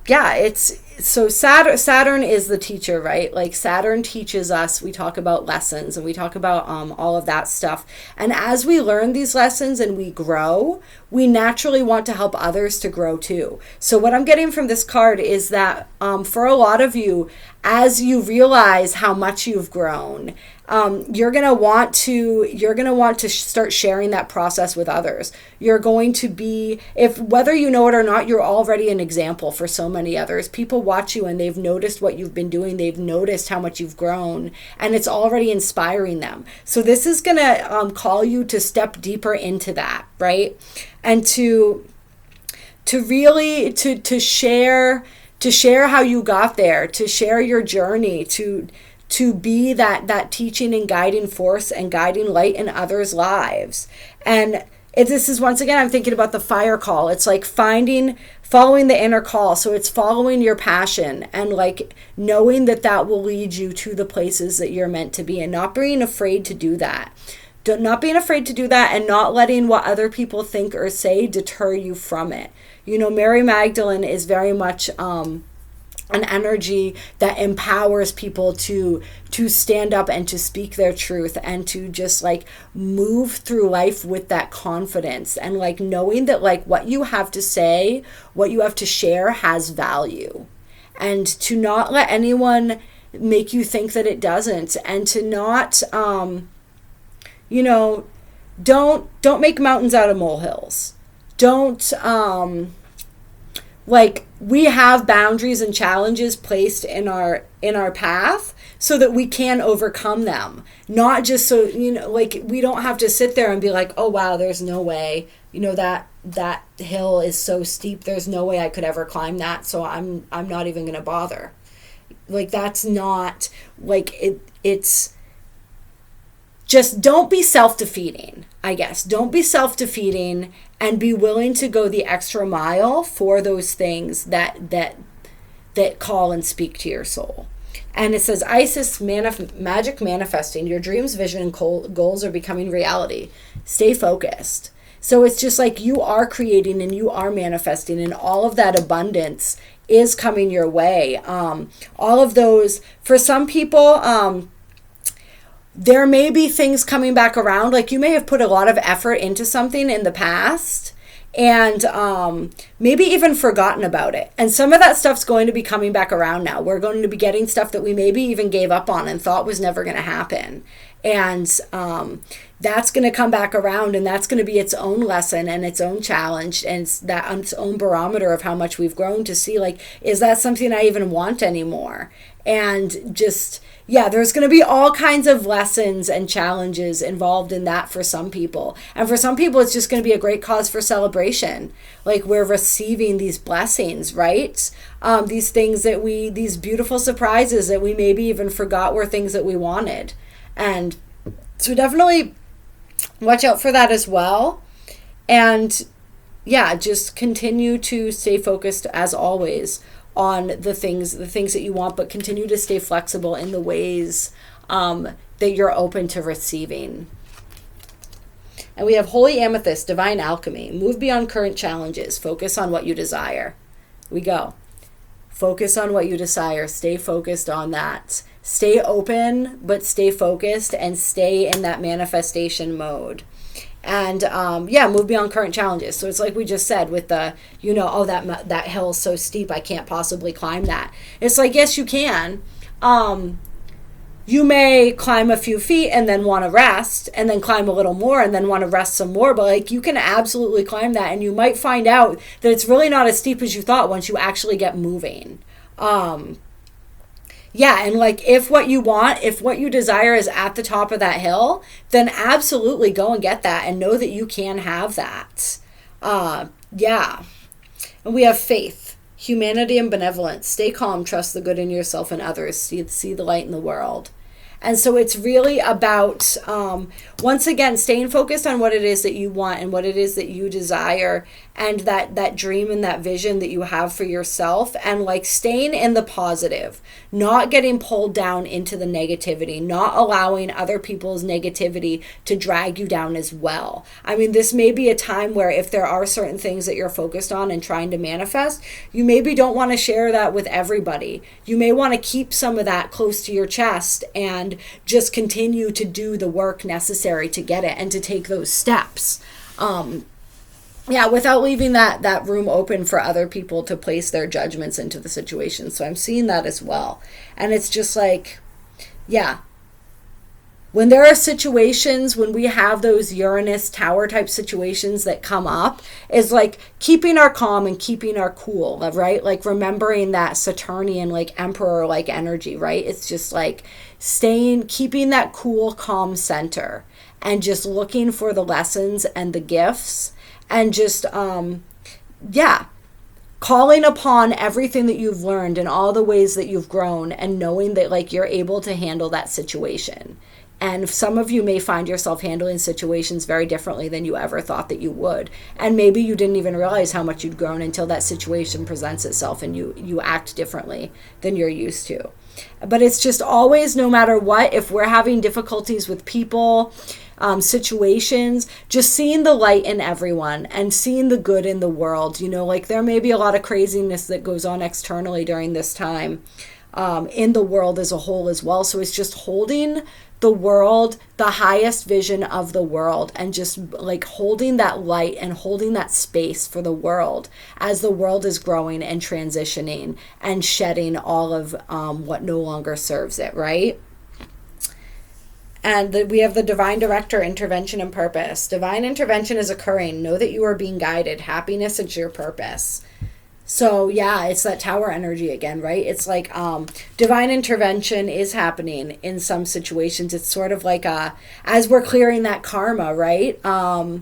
A: yeah, Saturn is the teacher, right? Like Saturn teaches us, we talk about lessons and we talk about all of that stuff. And as we learn these lessons and we grow, we naturally want to help others to grow too. So what I'm getting from this card is that for a lot of you, as you realize how much you've grown, you're going to want to start sharing that process with others. You're going to be, whether you know it or not, you're already an example for so many others. People watch you and they've noticed what you've been doing. They've noticed how much you've grown, and it's already inspiring them. So this is going to call you to step deeper into that, right? And to really to share how you got there, to share your journey, to be that teaching and guiding force and guiding light in others' lives. And this is, once again, I'm thinking about the fire call. It's like following the inner call. So it's following your passion and like knowing that will lead you to the places that you're meant to be, and not being afraid to do that. Not being afraid to do that, and not letting what other people think or say deter you from it. You know, Mary Magdalene is very much an energy that empowers people to stand up and to speak their truth, and to just like move through life with that confidence, and like knowing that like what you have to say, what you have to share has value, and to not let anyone make you think that it doesn't, and to not don't make mountains out of molehills. Don't like, we have boundaries and challenges placed in our path so that we can overcome them. Not just so, like, we don't have to sit there and be like, oh wow, there's no way, that hill is so steep, there's no way I could ever climb that, so I'm not even going to bother. Like, that's not like it's just, don't be self-defeating, I guess. Don't be self-defeating, and be willing to go the extra mile for those things that call and speak to your soul. And it says, Isis, magic manifesting. Your dreams, vision, and goals are becoming reality. Stay focused. So it's just like you are creating and you are manifesting, and all of that abundance is coming your way. All of those, for some people, there may be things coming back around. Like, you may have put a lot of effort into something in the past, and maybe even forgotten about it. And some of that stuff's going to be coming back around now. We're going to be getting stuff that we maybe even gave up on and thought was never going to happen. And that's going to come back around, and that's going to be its own lesson and its own challenge, and its own barometer of how much we've grown, to see, like, is that something I even want anymore? And just, yeah, there's going to be all kinds of lessons and challenges involved in that for some people. And for some people, it's just going to be a great cause for celebration. Like, we're receiving these blessings, right? These things these beautiful surprises that we maybe even forgot were things that we wanted. And so definitely watch out for that as well. And yeah, just continue to stay focused as always on the things that you want, but continue to stay flexible in the ways that you're open to receiving. And we have Holy Amethyst, Divine Alchemy. Move beyond current challenges. Focus on what you desire. We go. Focus on what you desire. Stay focused on that. Stay open, but stay focused, and stay in that manifestation mode. And move beyond current challenges. So it's like we just said with the, that hill is so steep, I can't possibly climb that. It's like, yes, you can. You may climb a few feet and then want to rest, and then climb a little more and then want to rest some more. But like, you can absolutely climb that, and you might find out that it's really not as steep as you thought once you actually get moving. Yeah, and like, if what you desire is at the top of that hill, then absolutely go and get that, and know that you can have that. Yeah. And we have faith, humanity, and benevolence. Stay calm, trust the good in yourself and others, see the light in the world. And so it's really about, once again, staying focused on what it is that you want and what it is that you desire, and that dream and that vision that you have for yourself, and like staying in the positive, not getting pulled down into the negativity, not allowing other people's negativity to drag you down as well. I mean, this may be a time where if there are certain things that you're focused on and trying to manifest, you maybe don't want to share that with everybody. You may want to keep some of that close to your chest and just continue to do the work necessary to get it and to take those steps. Without leaving that room open for other people to place their judgments into the situation. So I'm seeing that as well. And it's just like, yeah, when there are situations, when we have those Uranus tower type situations that come up, is like keeping our calm and keeping our cool, right? Like remembering that Saturnian, like emperor like energy, right? It's just like keeping that cool, calm center and just looking for the lessons and the gifts and just, calling upon everything that you've learned and all the ways that you've grown and knowing that like you're able to handle that situation. And some of you may find yourself handling situations very differently than you ever thought that you would. And maybe you didn't even realize how much you'd grown until that situation presents itself and you act differently than you're used to. But it's just always, no matter what, if we're having difficulties with people, situations, just seeing the light in everyone and seeing the good in the world. You know, like there may be a lot of craziness that goes on externally during this time, in the world as a whole as well. So it's just holding the world, the highest vision of the world, and just like holding that light and holding that space for the world as the world is growing and transitioning and shedding all of what no longer serves it, right? And we have the divine director, intervention and purpose. Divine intervention is occurring. Know that you are being guided. Happiness is your purpose. So yeah, it's that tower energy again, right? It's like divine intervention is happening in some situations. It's sort of like as we're clearing that karma, right? As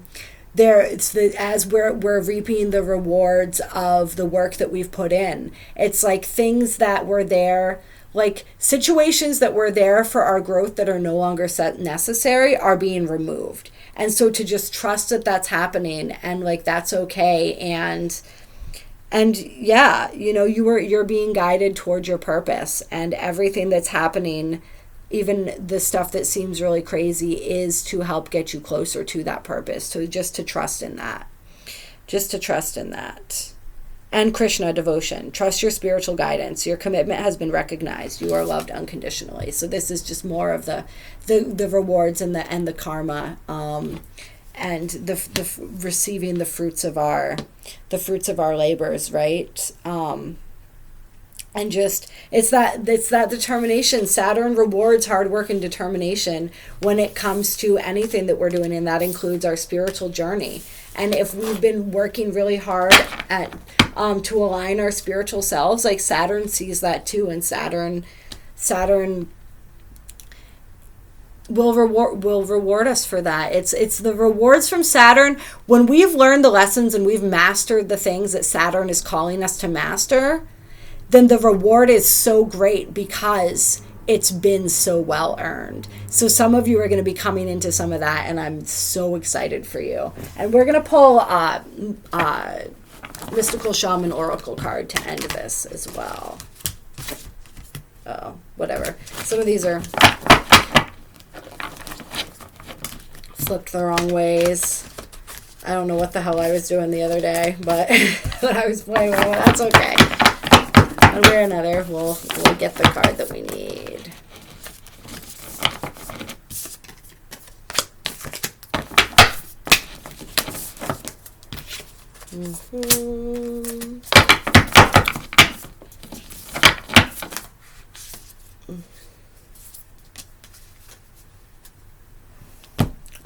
A: we're reaping the rewards of the work that we've put in. It's like things that were there, like situations that were there for our growth that are no longer necessary are being removed. And so to just trust that that's happening and like that's okay, and yeah, you know, you're being guided towards your purpose, and everything that's happening, even the stuff that seems really crazy, is to help get you closer to that purpose. So just to trust in that. And Krishna devotion. Trust your spiritual guidance. Your commitment has been recognized. You are loved unconditionally. So this is just more of the rewards and the karma, and the receiving the fruits of our labors, right? And just it's that determination. Saturn rewards hard work and determination when it comes to anything that we're doing, and that includes our spiritual journey. And if we've been working really hard at to align our spiritual selves, like Saturn sees that too, and Saturn will reward us for that. It's the rewards from Saturn when we've learned the lessons and we've mastered the things that Saturn is calling us to master. Then the reward is so great because it's been so well earned. So some of you are going to be coming into some of that, and I'm so excited for you. And we're going to pull Mystical Shaman Oracle card to end this as well. Oh, whatever. Some of these are flipped the wrong ways. I don't know what the hell I was doing the other day, but but I was playing with it. That's okay. One way or another, we'll get the card that we need.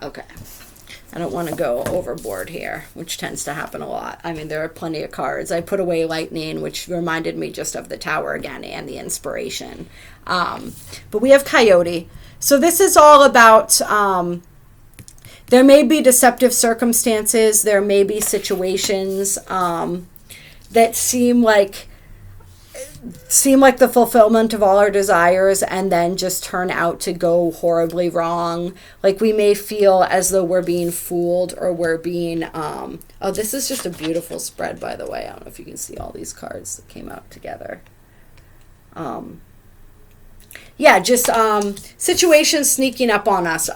A: Okay. I don't want to go overboard here, which tends to happen a lot. I mean, there are plenty of cards. I put away Lightning, which reminded me just of the Tower again and the inspiration. But we have Coyote. So this is all about, there may be deceptive circumstances. There may be situations that seem like the fulfillment of all our desires and then just turn out to go horribly wrong. Like we may feel as though we're being fooled or we're being, oh, this is just a beautiful spread, by the way. I don't know if you can see all these cards that came out together. Yeah, just situations sneaking up on us,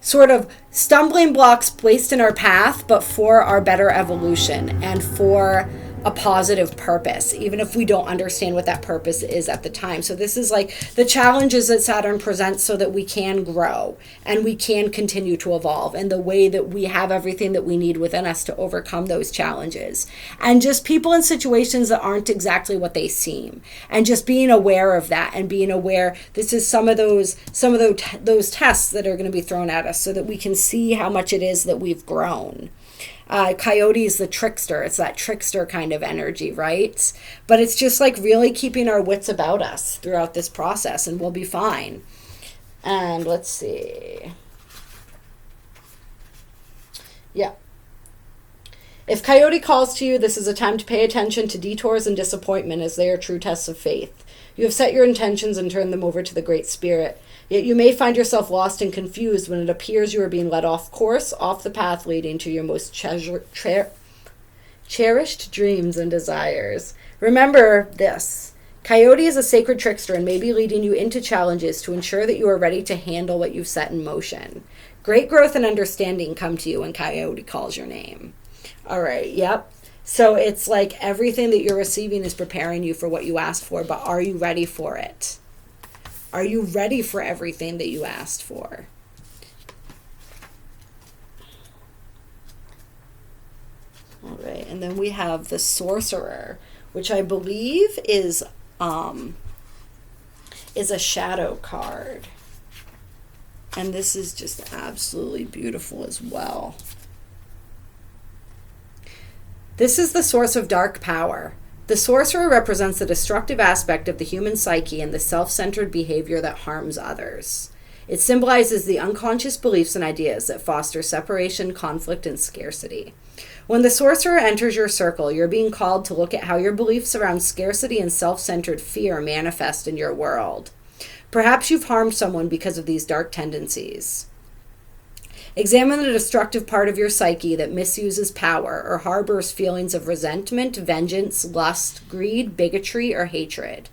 A: sort of stumbling blocks placed in our path, but for our better evolution and for a positive purpose, even if we don't understand what that purpose is at the time. So this is like the challenges that Saturn presents so that we can grow and we can continue to evolve, and the way that we have everything that we need within us to overcome those challenges. And just people in situations that aren't exactly what they seem, and just being aware of that, and being aware this is some of those tests that are going to be thrown at us so that we can see how much it is that we've grown. Coyote is the trickster. It's that trickster kind of energy, right? But it's just like really keeping our wits about us throughout this process, and we'll be fine. And let's see. Yeah. If Coyote calls to you, this is a time to pay attention to detours and disappointment, as they are true tests of faith. You have set your intentions and turned them over to the Great Spirit. Yet you may find yourself lost and confused when it appears you are being led off course, off the path leading to your most cherished dreams and desires. Remember this. Coyote is a sacred trickster and may be leading you into challenges to ensure that you are ready to handle what you've set in motion. Great growth and understanding come to you when Coyote calls your name. All right, yep. So it's like everything that you're receiving is preparing you for what you asked for, but are you ready for it? Are you ready for everything that you asked for? All right, and then we have the Sorcerer, which I believe is a shadow card. And this is just absolutely beautiful as well. This is the source of dark power. The Sorcerer represents the destructive aspect of the human psyche and the self-centered behavior that harms others. It symbolizes the unconscious beliefs and ideas that foster separation, conflict, and scarcity. When the Sorcerer enters your circle, you're being called to look at how your beliefs around scarcity and self-centered fear manifest in your world. Perhaps you've harmed someone because of these dark tendencies. Examine the destructive part of your psyche that misuses power or harbors feelings of resentment, vengeance, lust, greed, bigotry, or hatred.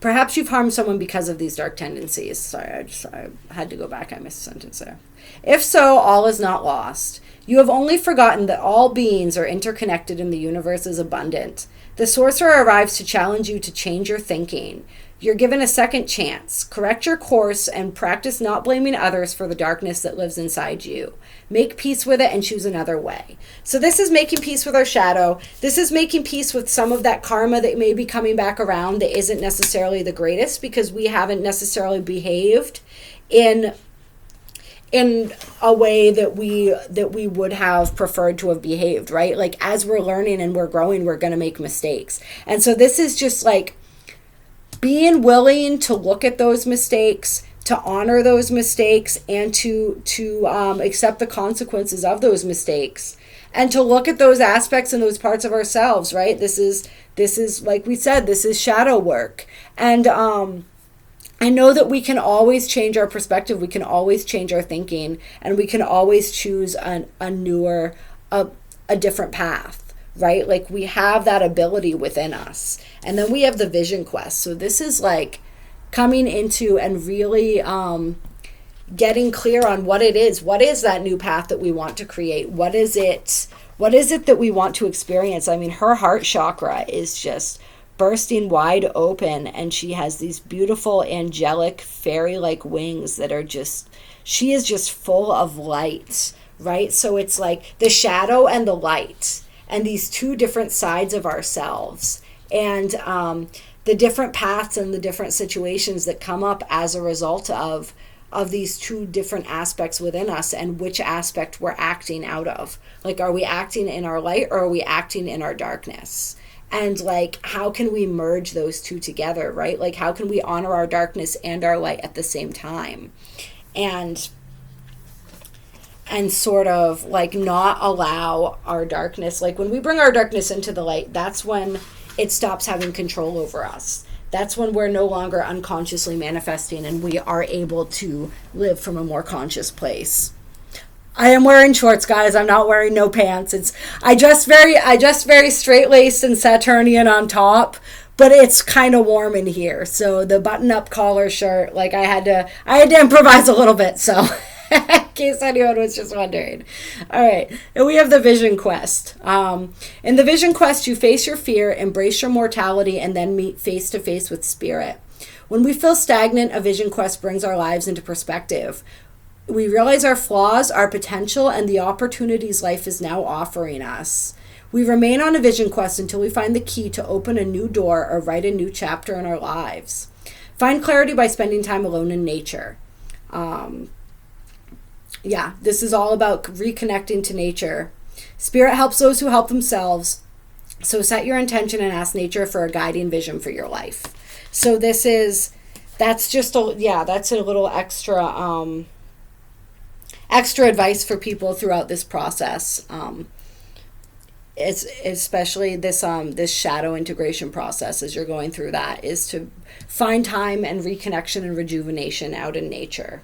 A: Perhaps you've harmed someone because of these dark tendencies. Sorry, I had to go back. I missed a sentence there. If so, all is not lost. You have only forgotten that all beings are interconnected and the universe is abundant. The Sorcerer arrives to challenge you to change your thinking. You're given a second chance. Correct your course and practice not blaming others for the darkness that lives inside you. Make peace with it and choose another way. So this is making peace with our shadow. This is making peace with some of that karma that may be coming back around that isn't necessarily the greatest because we haven't necessarily behaved in a way that we would have preferred to have behaved, right? Like as we're learning and we're growing, we're going to make mistakes. And so this is just like being willing to look at those mistakes, to honor those mistakes, and to accept the consequences of those mistakes, and to look at those aspects and those parts of ourselves, right? This is like we said, this is shadow work. And I know that we can always change our perspective, we can always change our thinking, and we can always choose a different path. Right? Like we have that ability within us. And then we have the vision quest. So this is like coming into and really getting clear on what it is. What is that new path that we want to create? What is it that we want to experience? I mean, her heart chakra is just bursting wide open, and she has these beautiful angelic fairy-like wings that are just, she is just full of light, right? So it's like the shadow and the light, and these two different sides of ourselves, and the different paths and the different situations that come up as a result of these two different aspects within us, and which aspect we're acting out of. Like, are we acting in our light or are we acting in our darkness? And like, how can we merge those two together, right? Like, how can we honor our darkness and our light at the same time? And sort of like not allow our darkness, like when we bring our darkness into the light, that's when it stops having control over us. That's when we're no longer unconsciously manifesting and we are able to live from a more conscious place. I am wearing shorts, guys. I'm not wearing no pants. I just very straight-laced and Saturnian on top, but it's kind of warm in here. So the button-up collar shirt, like I had to improvise a little bit, so In case anyone was just wondering. All right. And we have the Vision Quest. In the Vision Quest, you face your fear, embrace your mortality, and then meet face to face with spirit. When we feel stagnant, a Vision Quest brings our lives into perspective. We realize our flaws, our potential, and the opportunities life is now offering us. We remain on a Vision Quest until we find the key to open a new door or write a new chapter in our lives. Find clarity by spending time alone in nature. This is all about reconnecting to nature. Spirit helps those who help themselves. So set your intention and ask nature for a guiding vision for your life. So that's a little extra advice for people throughout this process. It's especially this shadow integration process as you're going through that, is to find time and reconnection and rejuvenation out in nature.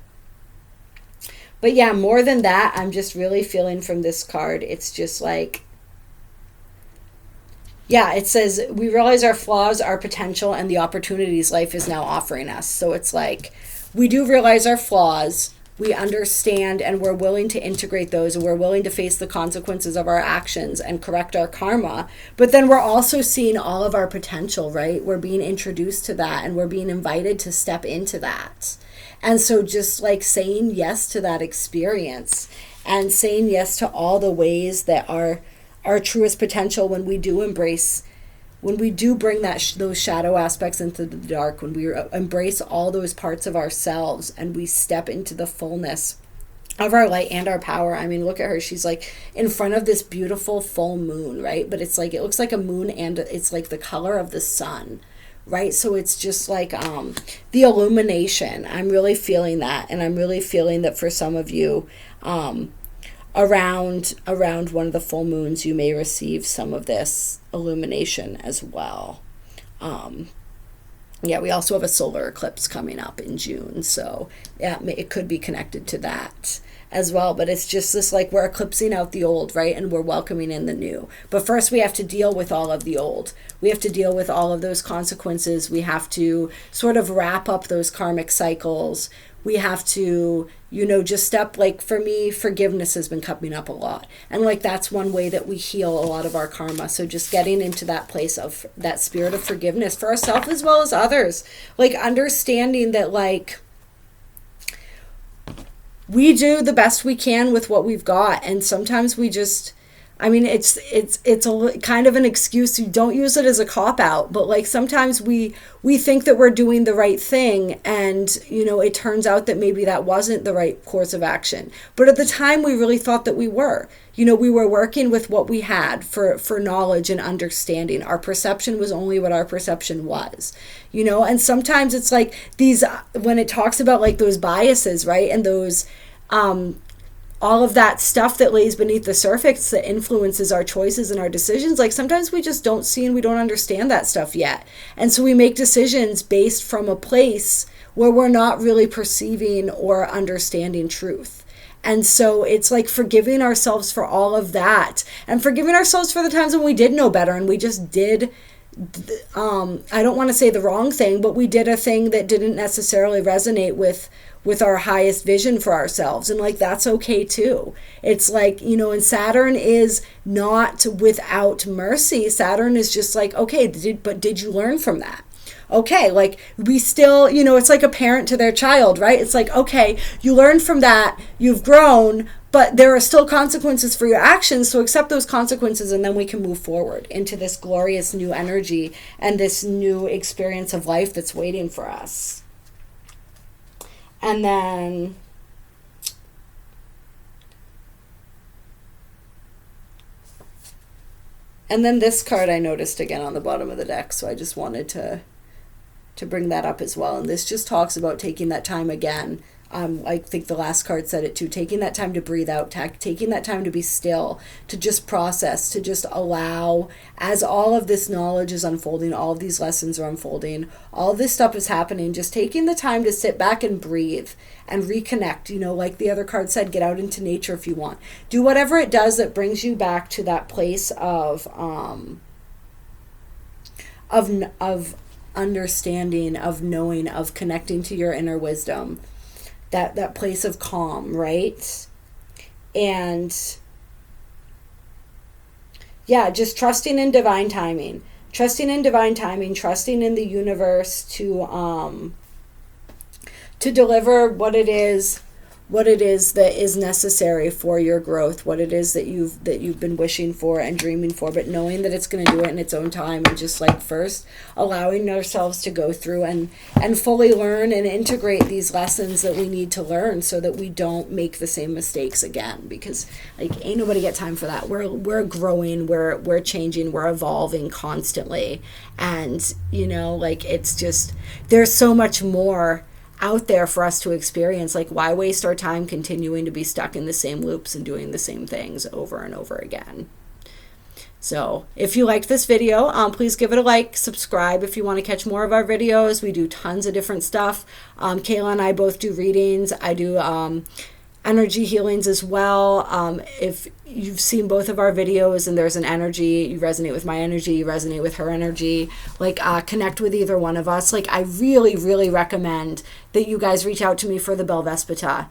A: But yeah, more than that, I'm just really feeling from this card, it's just like, it says we realize our flaws, our potential, and the opportunities life is now offering us. So it's like we do realize our flaws, we understand, and we're willing to integrate those, and we're willing to face the consequences of our actions and correct our karma. But then we're also seeing all of our potential, right? We're being introduced to that, and we're being invited to step into that. And so just like saying yes to that experience and saying yes to all the ways that our truest potential, when we do bring those shadow aspects into the dark, when we embrace all those parts of ourselves and we step into the fullness of our light and our power. I mean, look at her. She's like in front of this beautiful full moon, right? But it's like, it looks like a moon and it's like the color of the sun, right? So it's just like the illumination. I'm really feeling that. And I'm really feeling that for some of you, around one of the full moons, you may receive some of this illumination as well. We also have a solar eclipse coming up in June, so it could be connected to that as well. But it's just this, like, we're eclipsing out the old, right? And we're welcoming in the new. But first we have to deal with all of the old. We have to deal with all of those consequences. We have to sort of wrap up those karmic cycles. We have to, just step, like for me, forgiveness has been coming up a lot. And like, that's one way that we heal a lot of our karma. So just getting into that place of that spirit of forgiveness for ourselves as well as others. Like understanding that, like, we do the best we can with what we've got. And sometimes we just, it's a kind of an excuse. You don't use it as a cop-out, but like sometimes we think that we're doing the right thing, and it turns out that maybe that wasn't the right course of action. But at the time we really thought that we were. We were working with what we had for knowledge and understanding. Our perception was only what our perception was. And sometimes it's like these, when it talks about like those biases, right? And those all of that stuff that lays beneath the surface that influences our choices and our decisions, like sometimes we just don't see and we don't understand that stuff yet. And so we make decisions based from a place where we're not really perceiving or understanding truth. And so it's like forgiving ourselves for all of that, and forgiving ourselves for the times when we did know better and we just did, I don't want to say the wrong thing, but we did a thing that didn't necessarily resonate with our highest vision for ourselves. And like, that's okay too. It's like, and Saturn is not without mercy. Saturn is just like, okay, did you learn from that? Okay, like we still, it's like a parent to their child, right? It's like, okay, you learned from that, you've grown, but there are still consequences for your actions. So accept those consequences, and then we can move forward into this glorious new energy and this new experience of life that's waiting for us. And then this card I noticed again on the bottom of the deck, so I just wanted to bring that up as well. And this just talks about taking that time again. I think the last card said it too, taking that time to breathe out, taking that time to be still, to just process, to just allow, as all of this knowledge is unfolding, all of these lessons are unfolding, all of this stuff is happening, just taking the time to sit back and breathe and reconnect. Like the other card said, get out into nature if you want. Do whatever it does that brings you back to that place of understanding, of knowing, of connecting to your inner wisdom. that place of calm, right? And yeah, just trusting in divine timing. Trusting in divine timing, trusting in the universe to deliver what it is that is necessary for your growth, what it is that you've been wishing for and dreaming for, but knowing that it's going to do it in its own time, and just like first allowing ourselves to go through and fully learn and integrate these lessons that we need to learn so that we don't make the same mistakes again, because like ain't nobody got time for that. We're growing, we're changing, we're evolving constantly, and like it's just, there's so much more out there for us to experience. Like, why waste our time continuing to be stuck in the same loops and doing the same things over and over again? So if you liked this video, please give it a like, subscribe if you want to catch more of our videos. We do tons of different stuff. Kayla and I both do readings. I do energy healings as well. If you've seen both of our videos and there's an energy, you resonate with my energy, you resonate with her energy, like connect with either one of us. Like, I really, really recommend that you guys reach out to me for the Bell Vespita.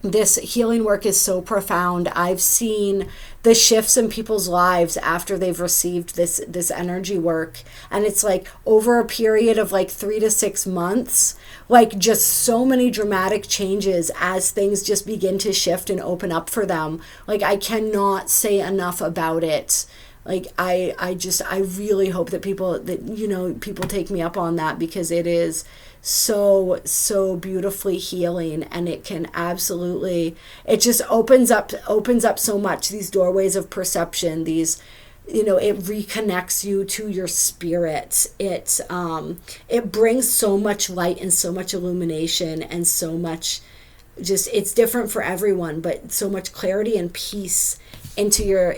A: This healing work is so profound. I've seen the shifts in people's lives after they've received this energy work. And it's like over a period of like 3 to 6 months, like just so many dramatic changes as things just begin to shift and open up for them. Like, I cannot say enough about it. Like, I really hope that people take me up on that, because it is so beautifully healing, and it can absolutely, it just opens up so much, these doorways of perception, these, it reconnects you to your spirit. It brings so much light and so much illumination and so much, just, it's different for everyone, but so much clarity and peace into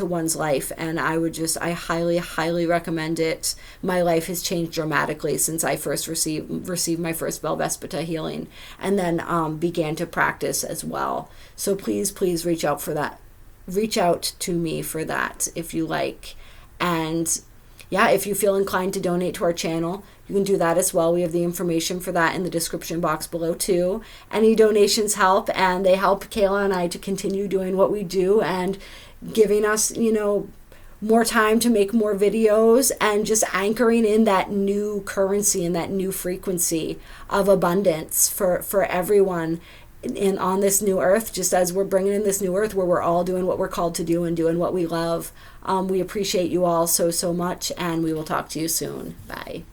A: one's life. And I highly recommend it. My life has changed dramatically since I first received my first Bell Vespita healing, and then began to practice as well. So please reach out to me for that if you like. And yeah, if you feel inclined to donate to our channel, you can do that as well. We have the information for that in the description box below too. Any donations help, and they help Kayla and I to continue doing what we do and giving us, more time to make more videos, and just anchoring in that new currency and that new frequency of abundance for everyone on this new earth, just as we're bringing in this new earth where we're all doing what we're called to do and doing what we love. We appreciate you all so much, and we will talk to you soon. Bye.